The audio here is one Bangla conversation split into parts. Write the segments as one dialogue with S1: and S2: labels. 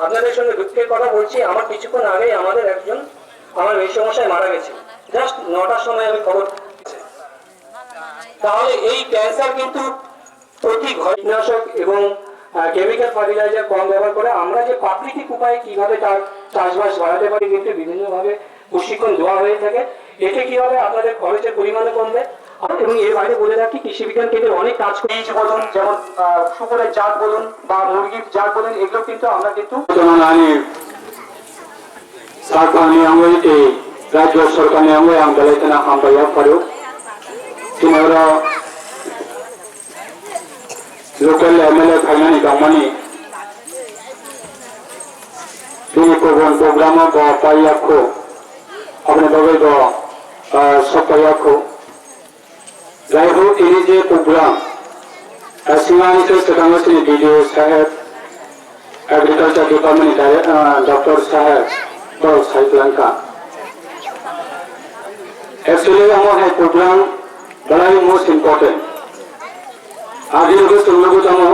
S1: আপনাদের সঙ্গে দুঃখের কথা বলছি, আমার কিছুক্ষণ আগে আমাদের একজন আমার মেসমশাই মারা গেছে, জাস্ট 9টার সময় আমি খবর। তাহলে এই ক্যান্সার কিন্তু প্রতি কীটনাশক এবং কেমিক্যাল ফার্টিলাইজার কম ব্যবহার করে আমরা যে প্রাকৃতিক উপায়ে কিভাবে তার চাষবাস বাড়াতে পারি কিন্তু বিভিন্নভাবে প্রশিক্ষণ দেওয়া হয়ে থাকে। এতে কি হবে, আপনাদের খরচের পরিমাণও কমবে। এবং এর বাইরে বলে রাখি, কৃষি বিজ্ঞান কেন্দ্রে অনেক কাজ করি বলুন, যেমন শুকরের জাত বলুন বা মুরগির জাত বলুন, এগুলো কিন্তু আমরা কিন্তু
S2: রাজ্য সরকারनि आंगोय आं दलायतना हामबाया फारो तुम्हारा लोकल एमएलए फाइनानि दामानि दिनै प्रोग्राम ग पायाखौ अपने बगै ग सपायाखौ जाय हो ini जे प्रोग्राम सिंगानि के सदांगसिनि डीडीओ साहेब एग्रीकल्चर डिपार्टमेंट डॉक्टर साहेब बर साइक्लांका Actually, our program very most important. आज ये लोग तुम लोगों को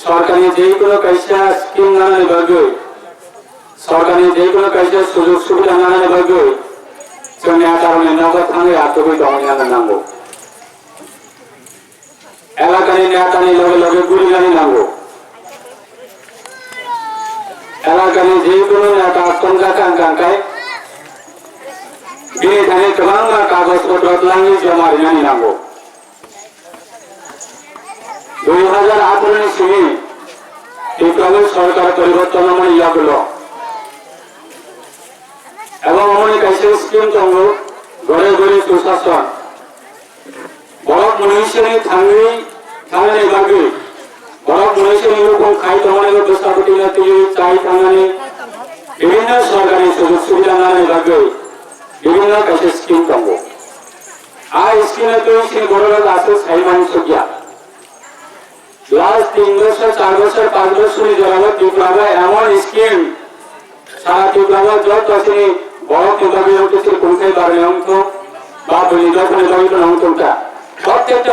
S2: सरकारी जेई को कैसे स्कीम नाने बागो सरकारी जेई को कैसे सुযোগ সুবিধা नाने बागो जोंनि आदारनि नगद थांगे आतोबै दंनि नांगौ एलाकानि नेतानि लगे लगे गुलिगानि नांगौ एलाकानि जेई को नेता तंगा कांकाय ini tadi kemana kagus kodrat lagi jamari nani nago 2008 ini sini di kagus sarkar paribarton amani yagulo এবং amani kaise scheme tongo gore gore প্রশাসন বড় মনীষীনি থাঙ্গনি বাগি বড় মনীষীনি লোকম খাই তমনে দস্তাপটি নাতি চাই থাঙ্গনি বিভিন্ন সরকারি সুযোগ সুবিধা নানি বাগি বিভিন্ন কাছে স্কিম পাবো আর স্কিমে তো সেই বড় লোক আছে সাইমান সুগিয়া লাস্ট 3 বছর 4 বছর 5 বছর জড়াবে বিপ্লবে এমন স্কিম সারা বিপ্লবে যত আছে বড় বিপ্লবে হচ্ছে কোনটাই বাড়লে অঙ্ক বা বলি যখন বাড়লে অঙ্কটা প্রত্যেকটা